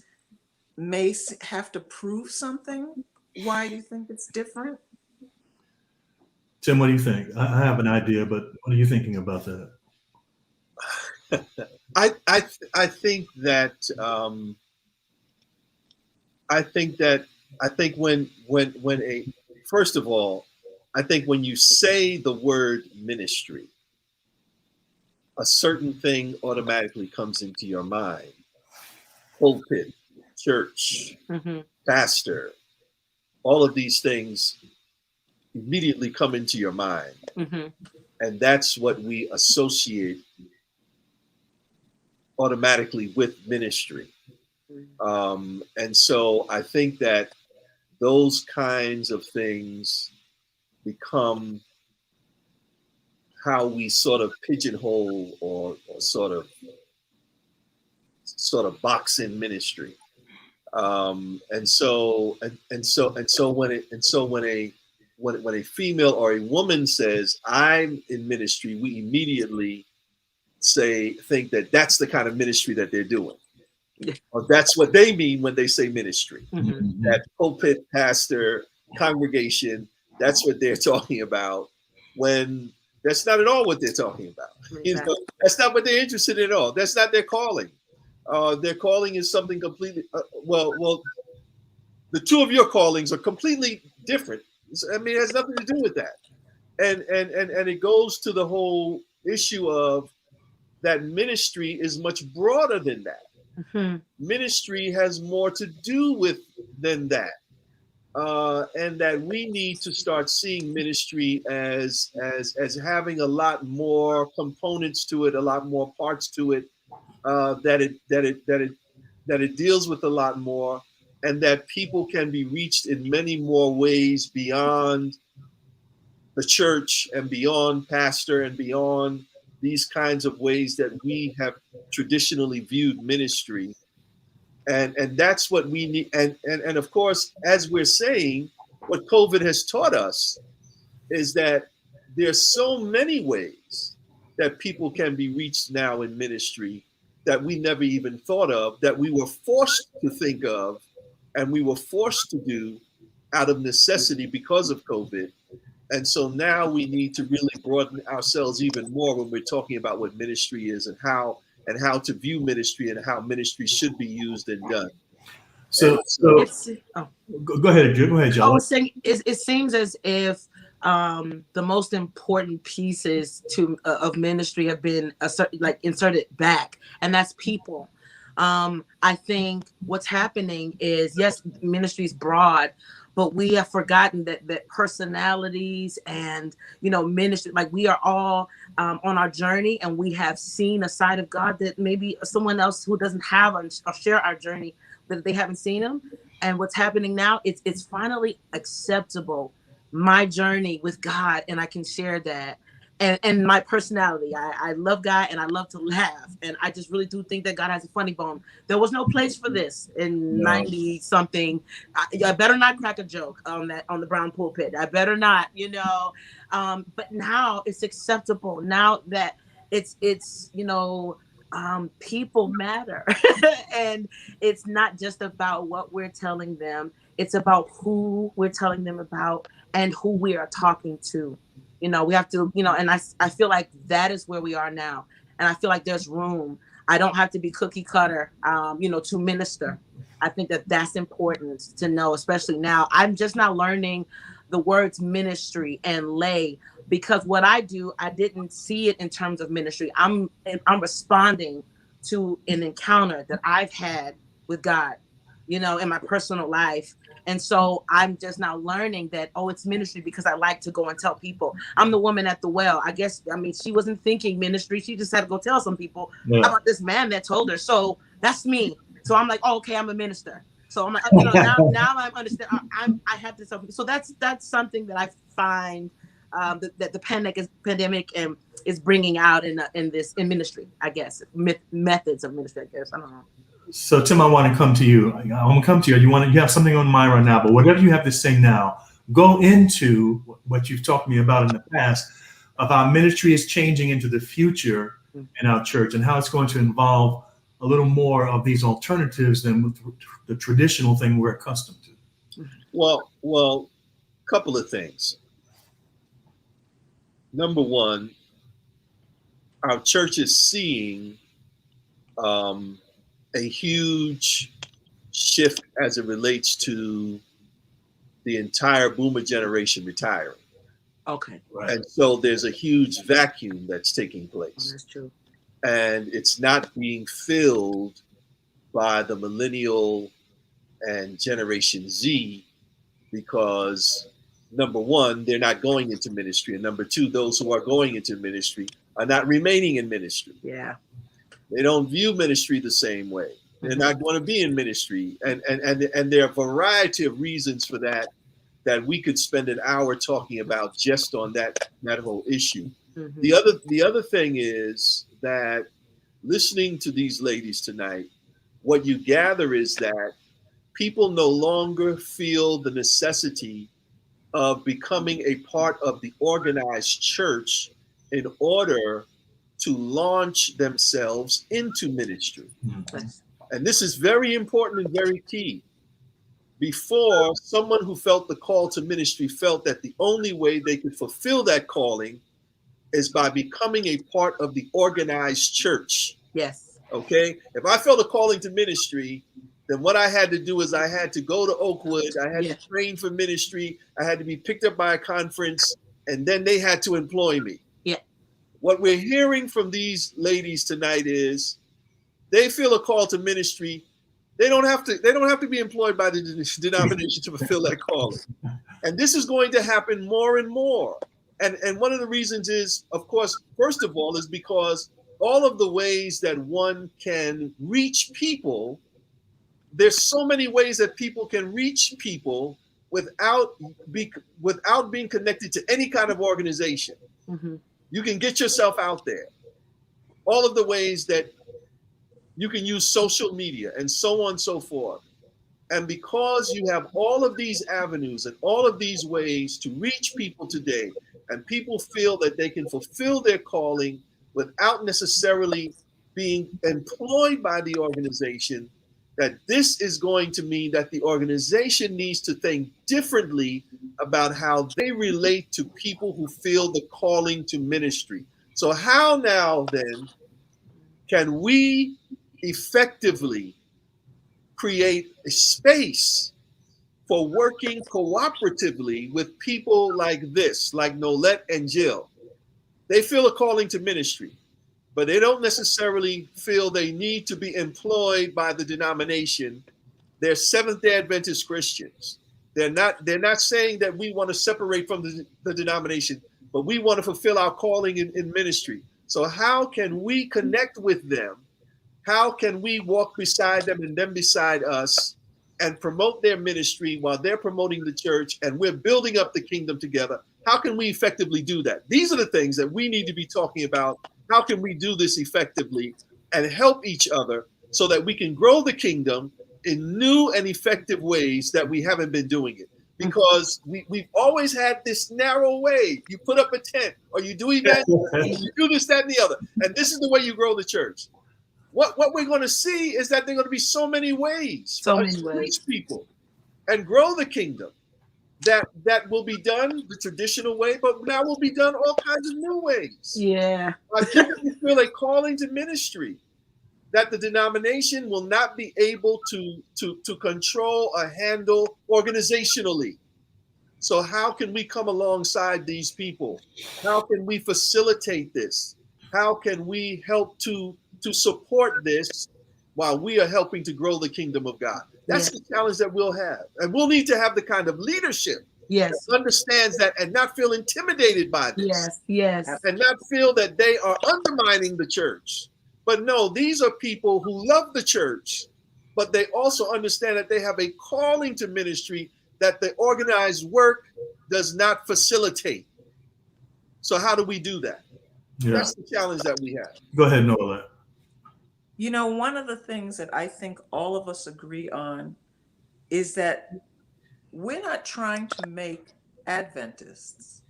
may have to prove something. Why do you think it's different? Tim, what do you think? I have an idea, but what are you thinking about that? I think that I think when a first of all, I think when you say the word ministry, a certain thing automatically comes into your mind. Pulpit, church, Mm-hmm. pastor, all of these things immediately come into your mind. Mm-hmm. And that's what we associate automatically with ministry. And so I think that those kinds of things become how we sort of pigeonhole or sort of box in ministry. And so when a female or a woman says I'm in ministry, we immediately think that that's the kind of ministry that they're doing. Or that's what they mean when they say ministry. Mm-hmm. That pulpit, pastor, congregation, that's what they're talking about, when that's not at all what they're talking about. Exactly. That's not what they're interested in at all. That's not their calling. Their calling is something completely, well, the two of your callings are completely different. I mean, it has nothing to do with that. And it goes to the whole issue of that ministry is much broader than that. Mm-hmm. Ministry has more to do with than that. And that we need to start seeing ministry as having a lot more components to it, a lot more parts to it, that it deals with a lot more, and that people can be reached in many more ways beyond the church and beyond pastor and beyond these kinds of ways that we have traditionally viewed ministry. And that's what we need. And of course, as we're saying, what COVID has taught us is that there's so many ways that people can be reached now in ministry that we never even thought of, that we were forced to think of, and we were forced to do out of necessity because of COVID. And so now we need to really broaden ourselves even more when we're talking about what ministry is and how to view ministry and how ministry should be used and done. So go ahead, Jill. Go ahead, Jill. I was saying it seems as if the most important pieces of ministry have been inserted back, and that's people. I think what's happening is, yes, ministry is broad, but we have forgotten that personalities and, ministry, like we are all on our journey, and we have seen a side of God that maybe someone else who doesn't have or share our journey, that they haven't seen him. And what's happening now, it's finally acceptable, my journey with God, and I can share that. and my personality. I love God and I love to laugh. And I just really do think that God has a funny bone. There was no place for this in 90 something. I better not crack a joke on the brown pulpit. I better not, but now it's acceptable. Now that it's people matter. And it's not just about what we're telling them. It's about who we're telling them about and who we are talking to. We have to, and I feel like that is where we are now. And I feel like there's room. I don't have to be cookie cutter, to minister. I think that that's important to know, especially now. I'm just now learning the words ministry and lay, because what I do, I didn't see it in terms of ministry. I'm responding to an encounter that I've had with God, in my personal life. And so I'm just now learning that, it's ministry, because I like to go and tell people. I'm the woman at the well. She wasn't thinking ministry. She just had to go tell some people about this man that told her. So that's me. So I'm like, okay, I'm a minister. So I'm like, now I'm understand. I have to tell people. So that's something that I find that the pandemic is bringing out in ministry, I guess, methods of ministry, I guess. I don't know. So Tim, I want to come to you. I'm going to come to you. You have something on mind right now, but whatever you have to say now, go into what you've talked to me about in the past of how ministry is changing into the future in our church and how it's going to involve a little more of these alternatives than the traditional thing we're accustomed to. Well, couple of things. Number one, our church is seeing a huge shift as it relates to the entire boomer generation retiring. Okay. Right. And so there's a huge vacuum that's taking place. That's true. And it's not being filled by the millennial and Generation Z because, number one, they're not going into ministry. And number two, those who are going into ministry are not remaining in ministry. Yeah. They don't view ministry the same way. They're not going to be in ministry. And there are a variety of reasons for that we could spend an hour talking about just on that whole issue. Mm-hmm. The other thing is that listening to these ladies tonight, what you gather is that people no longer feel the necessity of becoming a part of the organized church in order to launch themselves into ministry. Mm-hmm. And this is very important and very key. Before, someone who felt the call to ministry felt that the only way they could fulfill that calling is by becoming a part of the organized church. Yes. Okay? If I felt a calling to ministry, then what I had to do is I had to go to Oakwood, I had to train for ministry, I had to be picked up by a conference, and then they had to employ me. Yeah. What we're hearing from these ladies tonight is they feel a call to ministry. They don't have to be employed by the denomination to fulfill that calling. And this is going to happen more and more. And one of the reasons is, of course, first of all, is because all of the ways that one can reach people, there's so many ways that people can reach people without being connected to any kind of organization. Mm-hmm. You can get yourself out there. All of the ways that you can use social media and so on and so forth. And because you have all of these avenues and all of these ways to reach people today, and people feel that they can fulfill their calling without necessarily being employed by the organization, that this is going to mean that the organization needs to think differently about how they relate to people who feel the calling to ministry. So how now then can we effectively create a space for working cooperatively with people like this, like Nolette and Jill? They feel a calling to ministry, but they don't necessarily feel they need to be employed by the denomination. They're Seventh-day Adventist Christians. They're not saying that we want to separate from the denomination, but we want to fulfill our calling in ministry. So how can we connect with them? How can we walk beside them and them beside us and promote their ministry while they're promoting the church and we're building up the kingdom together? How can we effectively do that? These are the things that we need to be talking about. How can we do this effectively and help each other so that we can grow the kingdom in new and effective ways that we haven't been doing it? Because we've always had this narrow way. You put up a tent or you do events, you do this, that, and the other. And this is the way you grow the church. What we're going to see is that there are going to be so many ways for us to reach people and grow the kingdom that will be done the traditional way, but now will be done all kinds of new ways. Yeah. People feel a calling to ministry that the denomination will not be able to control or handle organizationally. So how can we come alongside these people? How can we facilitate this? How can we help to support this while we are helping to grow the kingdom of God? That's the challenge that we'll have. And we'll need to have the kind of leadership that understands that and not feel intimidated by this. And not feel that they are undermining the church. But no, these are people who love the church, but they also understand that they have a calling to ministry that the organized work does not facilitate. So how do we do that? That's the challenge that we have. Go ahead, Nola. You know, one of the things that I think all of us agree on is that we're not trying to make Adventists.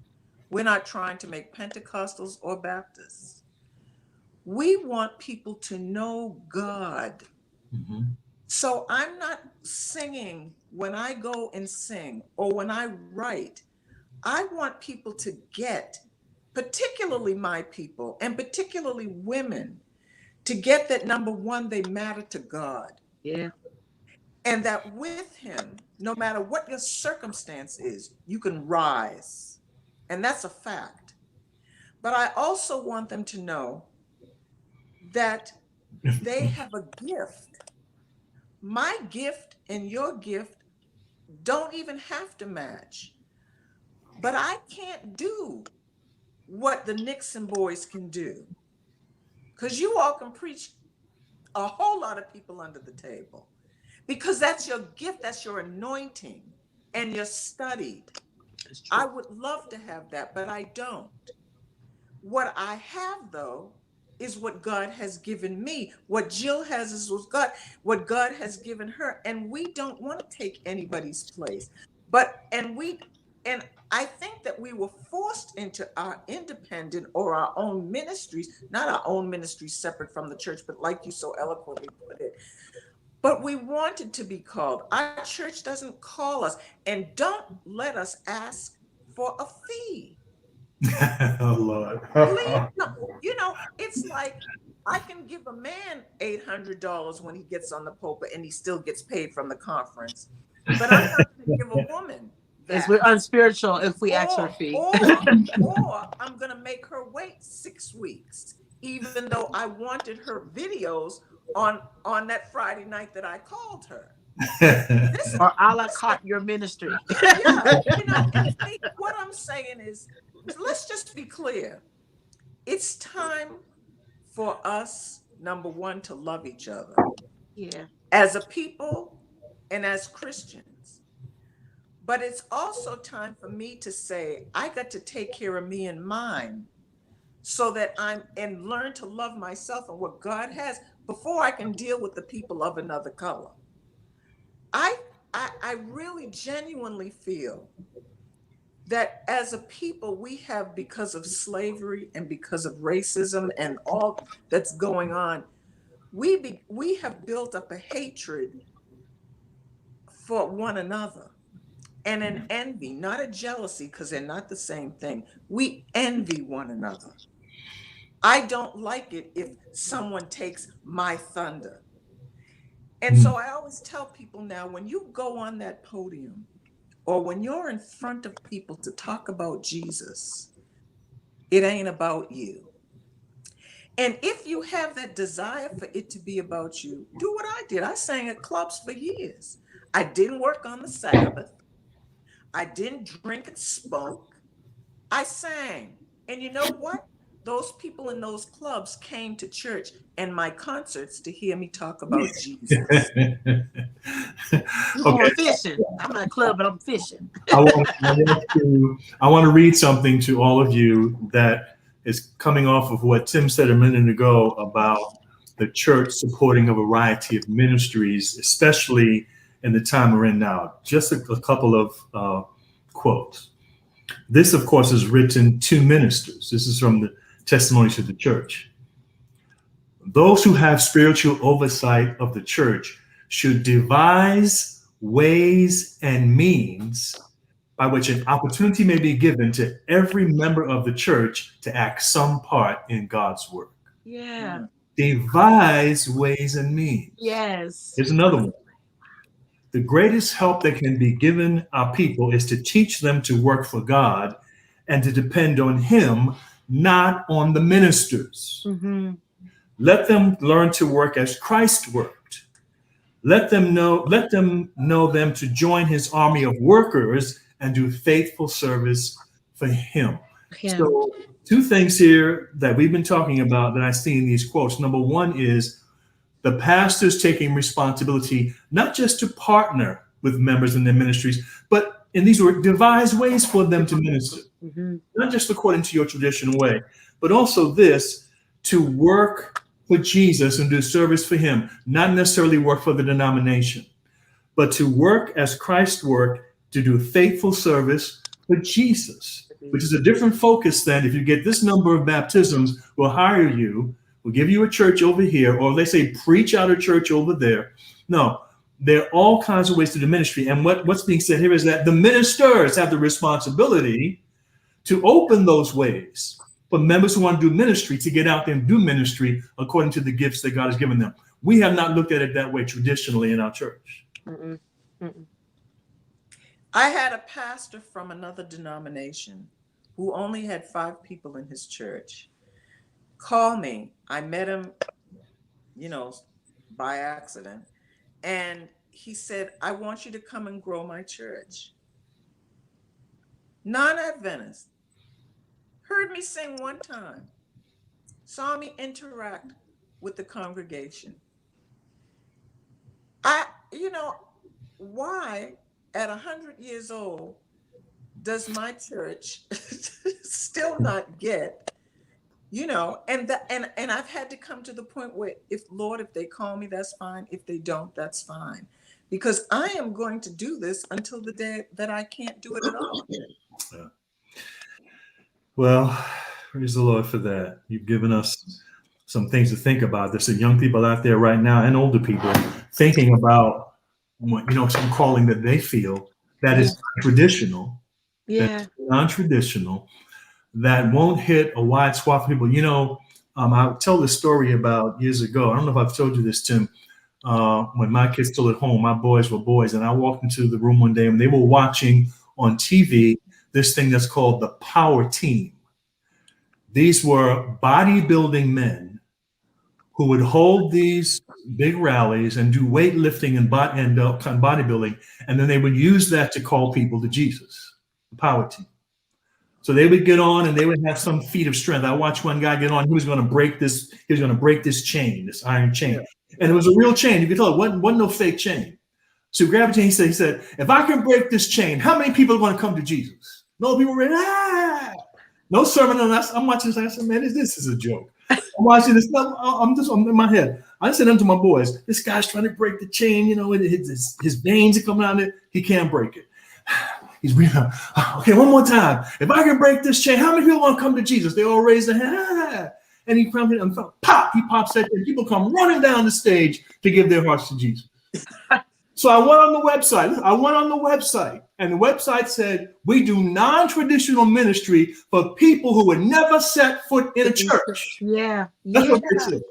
We're not trying to make Pentecostals or Baptists. We want people to know God. Mm-hmm. So I'm not singing when I go and sing or when I write. I want people to get, particularly my people and particularly women, to get that, number one, they matter to God. Yeah. And that with him, no matter what your circumstance is, you can rise. And that's a fact. But I also want them to know that they have a gift. My gift and your gift don't even have to match. But I can't do what the Nixon boys can do. Because you all can preach a whole lot of people under the table. Because that's your gift, that's your anointing, and you're studied. I would love to have that, but I don't. What I have, though, is what God has given me. What Jill has is what God has given her. And we don't want to take anybody's place. And I think that we were forced into our independent or our own ministries, not our own ministries separate from the church, but like you so eloquently put it. But we wanted to be called. Our church doesn't call us, and don't let us ask for a fee. Oh, Lord. Please, no. You know, it's like I can give a man $800 when he gets on the pulpit and he still gets paid from the conference. But I'm not going to give a woman that. We're unspiritual if we ask for a fee. Or I'm going to make her wait 6 weeks, even though I wanted her videos on that Friday night that I called her. Or a la carte your ministry. Yeah, you know, what I'm saying is, let's just be clear. It's time for us, number one, to love each other. Yeah. As a people and as Christians. But it's also time for me to say, I got to take care of me and mine so that and learn to love myself and what God has before I can deal with the people of another color. I really genuinely feel that as a people, we have, because of slavery and because of racism and all that's going on, we have built up a hatred for one another and an envy, not a jealousy, because they're not the same thing. We envy one another. I don't like it if someone takes my thunder. And so I always tell people now, when you go on that podium or when you're in front of people to talk about Jesus, it ain't about you. And if you have that desire for it to be about you, do what I did. I sang at clubs for years. I didn't work on the Sabbath. I didn't drink and smoke. I sang. And you know what? those people in those clubs came to church and my concerts to hear me talk about Jesus. You Okay, going fishing? I'm not a club, but I'm fishing. I want to read something to all of you that is coming off of what Tim said a minute ago about the church supporting a variety of ministries, especially in the time we're in now. Just a couple of quotes. This, of course, is written to ministers. This is from the Testimonies of the Church. Those who have spiritual oversight of the church should devise ways and means by which an opportunity may be given to every member of the church to act some part in God's work. Yeah. Devise ways and means. Yes. Here's another one. The greatest help that can be given our people is to teach them to work for God and to depend on Him, not on the ministers. Mm-hmm. Let them learn to work as Christ worked. Let them know them to join His army of workers and do faithful service for Him. So, two things here that we've been talking about that I see in these quotes. Number one is the pastors taking responsibility, not just to partner with members in their ministries, but in these were devise ways for them to minister, not just according to your traditional way, but also this, to work for Jesus and do service for Him, not necessarily work for the denomination, but to work as Christ worked, to do faithful service for Jesus, which is a different focus than if you get this number of baptisms, we'll hire you, we'll give you a church over here, or they say preach out a church over there. No, there are all kinds of ways to do ministry. And what's being said here is that the ministers have the responsibility to open those ways for members who want to do ministry to get out there and do ministry according to the gifts that God has given them. We have not looked at it that way traditionally in our church. Mm-mm. Mm-mm. I had a pastor from another denomination who only had 5 people in his church call me. I met him, by accident. And he said, I want you to come and grow my church. Non-Adventist. Heard me sing one time. Saw me interact with the congregation. Why at 100 years old does my church still not get, and I've had to come to the point where if they call me, that's fine. If they don't, that's fine. Because I am going to do this until the day that I can't do it at all. Yeah. Well, praise the Lord for that. You've given us some things to think about. There's some young people out there right now and older people thinking about some calling that they feel that is traditional, non-traditional, that won't hit a wide swath of people. I'll tell this story about years ago. I don't know if I've told you this, Tim. When my kids still at home, my boys were boys, and I walked into the room one day and they were watching on TV this thing that's called the Power Team. These were bodybuilding men who would hold these big rallies and do weightlifting and bodybuilding, and then they would use that to call people to Jesus, the Power Team. So they would get on and they would have some feat of strength. I watched one guy get on. He was going to break this. He was going to break this chain, this iron chain, and it was a real chain. You could tell it wasn't no fake chain. So he grabbed a chain. He said, "If I can break this chain, how many people are going to come to Jesus?" No people were no sermon on us. I'm watching this. I said, "Man, this is a joke." I'm watching this. I'm in my head. I said unto my boys, "This guy's trying to break the chain. His veins are coming out of it. He can't break it." He's breathing out. Okay, one more time. If I can break this chain, how many people want to come to Jesus? They all raise their hand. And he comes in and pop. He pops that, and people come running down the stage to give their hearts to Jesus. So I went on the website. And the website said, we do non-traditional ministry for people who would never set foot in a church. Yeah. That's what they said.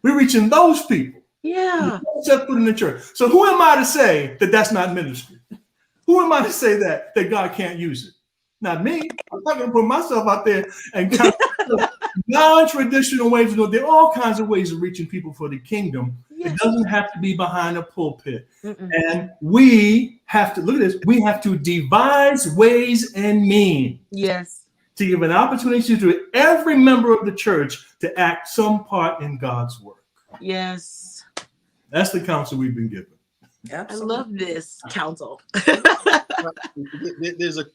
We're reaching those people. Yeah. Who never set foot in the church. So who am I to say that that's not ministry? Who am I to say that God can't use it? Not me. I'm not going to put myself out there and count non-traditional ways. There are all kinds of ways of reaching people for the kingdom. Yes. It doesn't have to be behind a pulpit. Mm-mm. And we have to, look at this, we have to devise ways and means. Yes. to give an opportunity to every member of the church to act some part in God's work. Yes. That's the counsel we've been given. Absolutely. I love this counsel.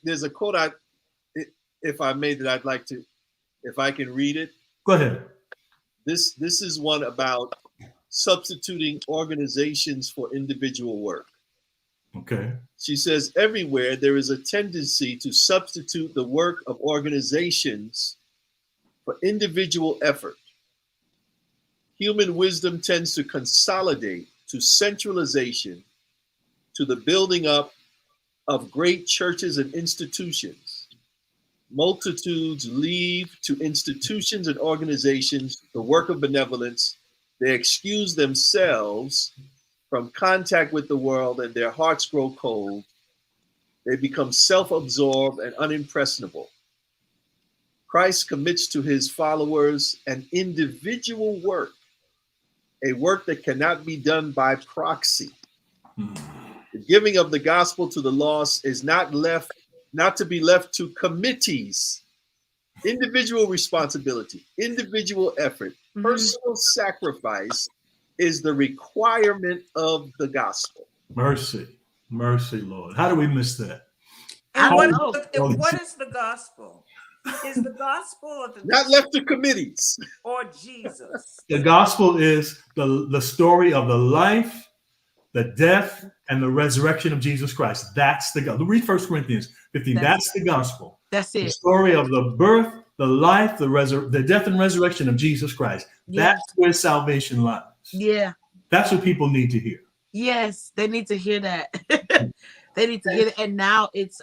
There's a quote if I may, that I'd like to, if I can read it. Go ahead. This is one about substituting organizations for individual work. Okay. She says, everywhere there is a tendency to substitute the work of organizations for individual effort. Human wisdom tends to consolidate to centralization, to the building up of great churches and institutions. Multitudes leave to institutions and organizations the work of benevolence. They excuse themselves from contact with the world, and their hearts grow cold. They become self-absorbed and unimpressionable. Christ commits to his followers an individual work, a work that cannot be done by proxy. The giving of the gospel to the lost is not to be left to committees. Individual responsibility, individual effort, personal sacrifice is the requirement of the gospel. Mercy, Lord. How do we miss that? And what is the gospel? Is the gospel of the not left to committees or Jesus? The gospel is the story of the life, the death, and the resurrection of Jesus Christ. That's the gospel. Read 1 Corinthians 15. That's the gospel. That's it. The story of the birth, the life, the death and resurrection of Jesus Christ. Yeah. That's where salvation lies. Yeah. That's what people need to hear. Yes, they need to hear that. They need to hear that. And now it's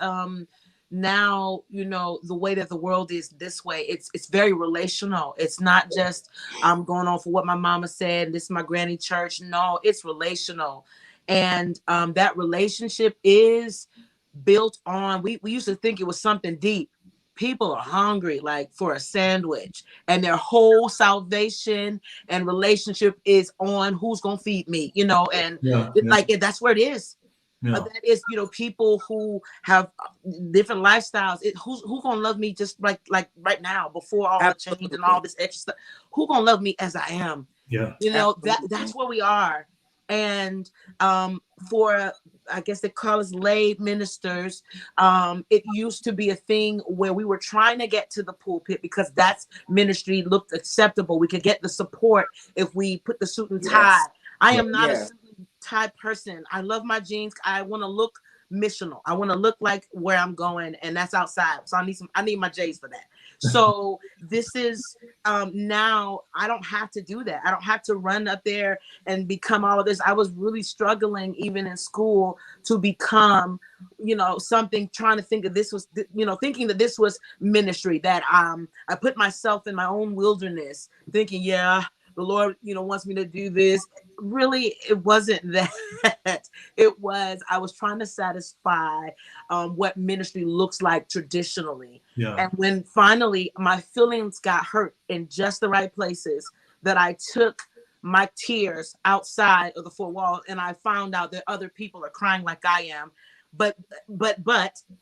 now, the way that the world is this way, it's very relational. It's not just I'm going on for what my mama said, this is my granny church. No, it's relational. And that relationship is built on, we used to think it was something deep. People are hungry like for a sandwich, and their whole salvation and relationship is on who's gonna feed me, and that's where it is. Yeah. That is, people who have different lifestyles. Who's gonna love me just like right now before all the change and all this extra stuff? Who gonna love me as I am? Yeah. That's where we are. And for, I guess they call us lay ministers, it used to be a thing where we were trying to get to the pulpit because that's ministry looked acceptable. We could get the support if we put the suit and tie. Yes. I am not a suit and tie person. I love my jeans. I want to look missional. I want to look like where I'm going, and that's outside. So I need my J's for that. So this is now I don't have to do that. I don't have to run up there and become all of this. I was really struggling even in school to become, something, trying to think that this was, thinking that this was ministry, that I put myself in my own wilderness thinking, the Lord, wants me to do this. Really, it wasn't that. It was, I was trying to satisfy what ministry looks like traditionally. Yeah. And when finally my feelings got hurt in just the right places, that I took my tears outside of the four walls, and I found out that other people are crying like I am. But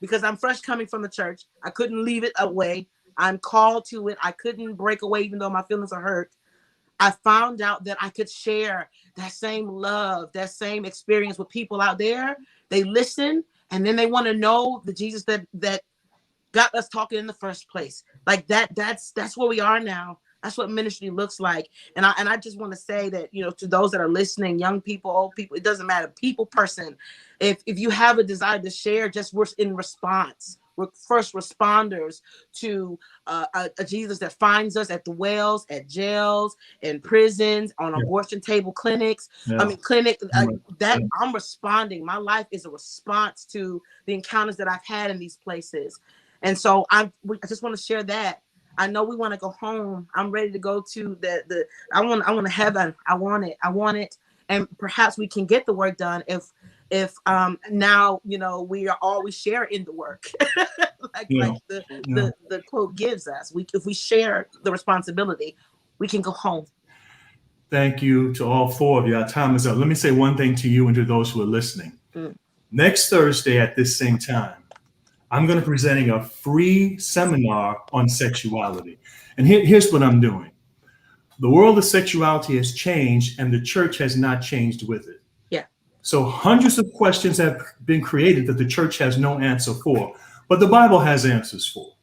because I'm fresh coming from the church, I couldn't leave it away. I'm called to it. I couldn't break away even though my feelings are hurt. I found out that I could share that same love, that same experience with people out there. They listen, and then they want to know the Jesus that got us talking in the first place. Like that's where we are now. That's what ministry looks like. And I just want to say that, to those that are listening, young people, old people, it doesn't matter, people, person, if you have a desire to share, just we're in response. We're first responders to a Jesus that finds us at the wells, at jails, in prisons, on abortion table clinics. Yeah. I'm responding. My life is a response to the encounters that I've had in these places. And so I just want to share that. I know we want to go home. I'm ready to go to I want heaven. I want it. And perhaps we can get the work done if now we are always share in the work like the quote gives us. If we share the responsibility, we can go home. Thank you to all four of you. Our time is up. Let me say one thing to you and to those who are listening. Next Thursday at this same time, I'm going to be presenting a free seminar on sexuality. And here's what I'm doing. The world of sexuality has changed and the church has not changed with it. Yeah. So hundreds of questions have been created that the church has no answer for, but the Bible has answers for.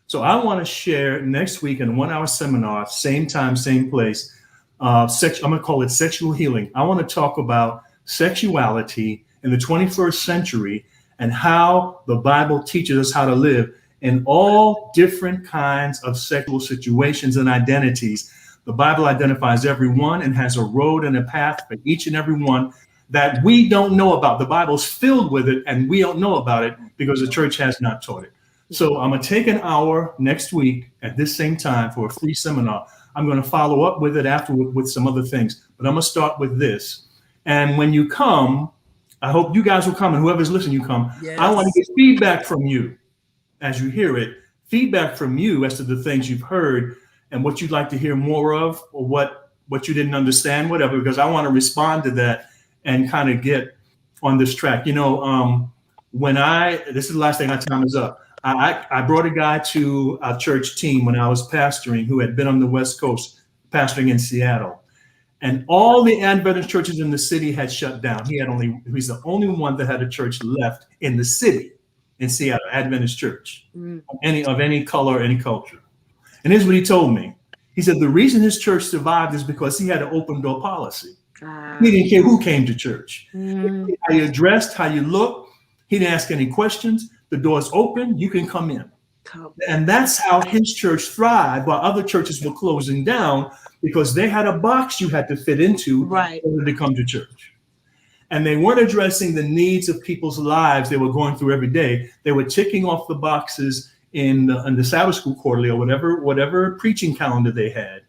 So I want to share next week in a 1-hour seminar, same time, same place. I'm going to call it sexual healing. I want to talk about sexuality in the 21st century and how the Bible teaches us how to live in all different kinds of sexual situations and identities. The Bible identifies every one and has a road and a path for each and every one that we don't know about. The Bible's filled with it and we don't know about it because the church has not taught it. So I'm going to take an hour next week at this same time for a free seminar. I'm going to follow up with it afterward with some other things, but I'm going to start with this. And when you come, I hope you guys will come, and whoever's listening, you come. Yes. I want to get feedback from you as you hear it, feedback from you as to the things you've heard and what you'd like to hear more of, or what you didn't understand, whatever, because I want to respond to that and kind of get on this track. You know, this is the last thing, our time is up. I brought a guy to our church team when I was pastoring who had been on the West Coast, pastoring in Seattle. And all the Adventist churches in the city had shut down. He's the only one that had a church left in the city in Seattle, Adventist church, of any color, any culture. And here's what he told me. He said the reason his church survived is because he had an open door policy. He didn't care who came to church. How you dressed, how you looked. He didn't ask any questions. The door's open, you can come in. And that's how his church thrived while other churches were closing down, because they had a box you had to fit into in order to come to church. And they weren't addressing the needs of people's lives they were going through every day. They were ticking off the boxes in the Sabbath School Quarterly or whatever preaching calendar they had,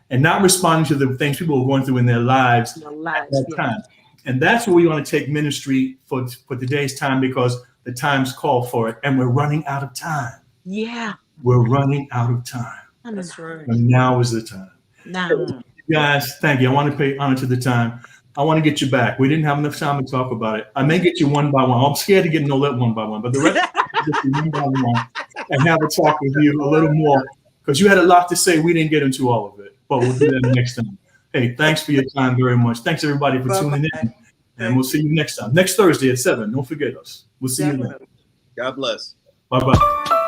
and not responding to the things people were going through in their lives at that time. And that's where we want to take ministry for today's time, because the times call for it, and we're running out of time. Yeah. We're running out of time. That's right. And now is the time. Now. Guys, thank you. I want to pay honor to the time. I want to get you back. We didn't have enough time to talk about it. I may get you one by one. I'm scared to get Nolette one by one, but the rest I'll get you one by one and have a talk with you a little more, because you had a lot to say. We didn't get into all of it, but we'll do that next time. Hey, thanks for your time very much. Thanks everybody for tuning in, and we'll see you next time. Next Thursday at 7. Don't forget us. We'll see you then. God bless. Bye-bye.